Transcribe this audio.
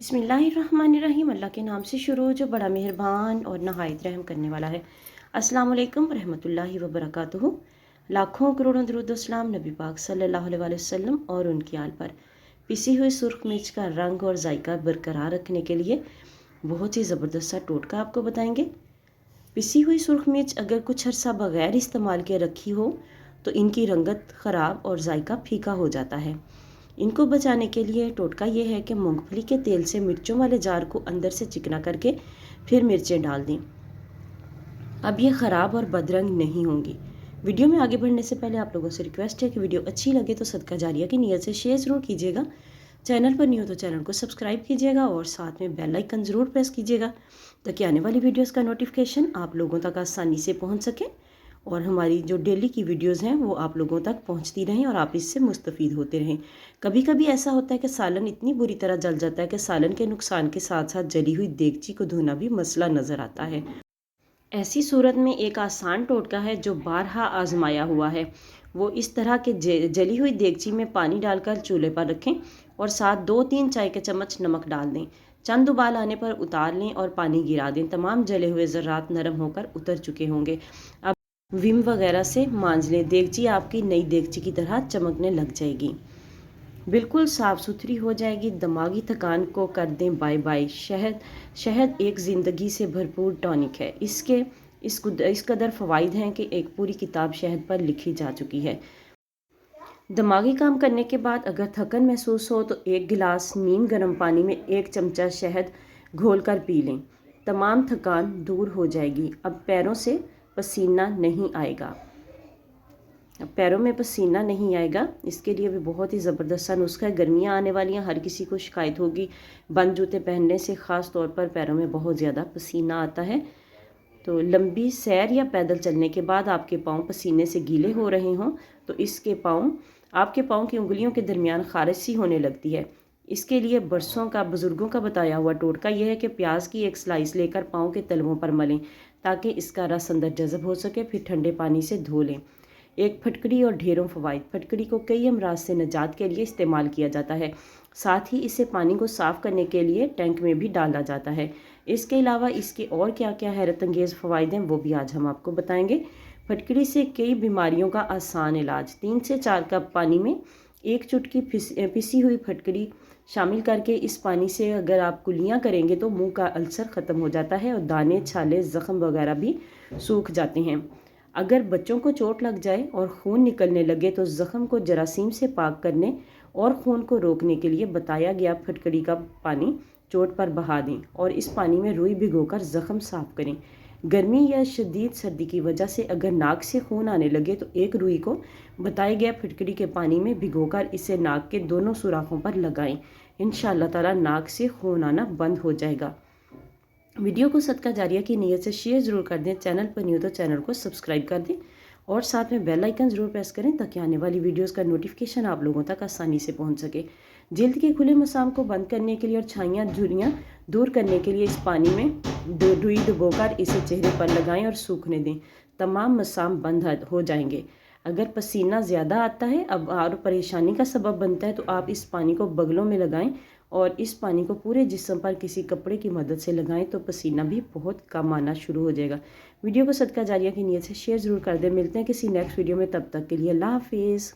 बिस्मिल्लाहिर्रहमानिर्रहीम। अल्लाह के नाम से शुरू जो बड़ा मेहरबान और नहायत रहम करने वाला है। अस्सलाम वालेकुम रहमतुल्लाहि व बरकातुहू। लाखों करोड़ों दरूद व सलाम नबी पाक सल्लल्लाहु अलैहि वसल्लम और उनकी आल पर। पिसी हुई सुर्ख मिर्च का रंग और जायका बरकरार रखने के लिए बहुत ही ज़बरदस्त सा टोटका आपको बताएंगे। पिसी हुई सुर्ख मिर्च अगर कुछ अरसा बग़ैर इस्तेमाल के रखी हो तो इनकी रंगत ख़राब और जायका फीका हो जाता है। इनको बचाने के लिए टोटका ये है कि मूंगफली के तेल से मिर्चों वाले जार को अंदर से चिकना करके फिर मिर्चें डाल दें। अब ये ख़राब और बदरंग नहीं होंगी। वीडियो में आगे बढ़ने से पहले आप लोगों से रिक्वेस्ट है कि वीडियो अच्छी लगे तो सदका जारिया की नीयत से शेयर ज़रूर कीजिएगा। चैनल पर नहीं हो तो चैनल को सब्सक्राइब कीजिएगा और साथ में बेल आइकन ज़रूर प्रेस कीजिएगा ताकि आने वाली वीडियोज़ का नोटिफिकेशन आप लोगों तक आसानी से पहुँच सके और हमारी जो डेली की वीडियोस हैं वो आप लोगों तक पहुंचती रहें और आप इससे मुस्तफ़ीद होते रहें। कभी कभी ऐसा होता है कि सालन इतनी बुरी तरह जल जाता है कि सालन के नुकसान के साथ साथ जली हुई देगची को धोना भी मसला नज़र आता है। ऐसी सूरत में एक आसान टोटका है जो बारहा आजमाया हुआ है। वो इस तरह के जली हुई देगची में पानी डालकर चूल्हे पर रखें और साथ 2-3 चाय के चम्मच नमक डाल दें। चंद उबाल आने पर उतार लें और पानी गिरा दें। तमाम जले हुए ज़र्रात नरम होकर उतर चुके होंगे। अब विम वगैरह से मांज लें। देगची आपकी नई देगची की तरह चमकने लग जाएगी, बिल्कुल साफ़ सुथरी हो जाएगी। दिमागी थकान को कर दें बाय बाय। शहद एक ज़िंदगी से भरपूर टॉनिक है। इस कदर फ़वाइद हैं कि एक पूरी किताब शहद पर लिखी जा चुकी है। दिमागी काम करने के बाद अगर थकन महसूस हो तो 1 गिलास नीम गर्म पानी में 1 चमचा शहद घोल कर पी लें। तमाम थकान दूर हो जाएगी। अब पैरों से पसीना नहीं आएगा। पैरों में पसीना नहीं आएगा, इसके लिए भी बहुत ही ज़बरदस्त सा नुस्खा है। गर्मियाँ आने वाली हैं, हर किसी को शिकायत होगी बंद जूते पहनने से, ख़ास तौर पर पैरों में बहुत ज़्यादा पसीना आता है। तो लंबी सैर या पैदल चलने के बाद आपके पाँव पसीने से गीले हो रहे हों तो आपके पाँव की उंगलियों के दरमियान खारिश सी होने लगती है। इसके लिए बरसों का बुज़ुर्गों का बताया हुआ टोटका यह है कि प्याज की 1 स्लाइस लेकर पाँव के तलवों पर मलें ताकि इसका रस अंदर जज़ब हो सके। फिर ठंडे पानी से धो लें। एक फटकड़ी और ढेरों फ़वाइद। फटकड़ी को कई अमराज से निजात के लिए इस्तेमाल किया जाता है। साथ ही इसे पानी को साफ़ करने के लिए टैंक में भी डाला जाता है। इसके अलावा इसके और क्या क्या हैरत अंगेज़ फ़वाइद हैं वो भी आज हम आपको बताएंगे। फटकड़ी से कई बीमारियों का आसान इलाज। 3 से 4 कप पानी में 1 चुटकी पिसी हुई फटकड़ी शामिल करके इस पानी से अगर आप कुलियाँ करेंगे तो मुंह का अल्सर ख़त्म हो जाता है और दाने, छाले, ज़ख्म वगैरह भी सूख जाते हैं। अगर बच्चों को चोट लग जाए और खून निकलने लगे तो ज़ख्म को जरासीम से पाक करने और खून को रोकने के लिए बताया गया फटकड़ी का पानी चोट पर बहा दें और इस पानी में रुई भिगोकर ज़ख्म साफ़ करें। गर्मी या शदीद सर्दी की वजह से अगर नाक से खून आने लगे तो एक रुई को बताए गया फटकड़ी के पानी में भिगोकर इसे नाक के दोनों सुराखों पर लगाएं। इंशाअल्लाह ताला नाक से खून आना बंद हो जाएगा। वीडियो को सदका जारिया की नीयत से शेयर ज़रूर कर दें। चैनल पर नहीं हो तो चैनल को सब्सक्राइब कर दें और साथ में बेल आइकन ज़रूर प्रेस करें ताकि आने वाली वीडियोस का नोटिफिकेशन आप लोगों तक आसानी से पहुंच सके। जल्द के खुले मसाम को बंद करने के लिए और छाइयाँ झुर्रियाँ दूर करने के लिए इस पानी में रुई डुबोकर इसे चेहरे पर लगाएं और सूखने दें। तमाम मसाम बंद हो जाएंगे। अगर पसीना ज़्यादा आता है अब और परेशानी का सबब बनता है तो आप इस पानी को बगलों में लगाएं और इस पानी को पूरे जिस्म पर किसी कपड़े की मदद से लगाएं तो पसीना भी बहुत कम आना शुरू हो जाएगा। वीडियो को सदका जारिया की नीयत से शेयर ज़रूर कर दें। मिलते हैं किसी नेक्स्ट वीडियो में, तब तक के लिए अल्लाह हाफिज़।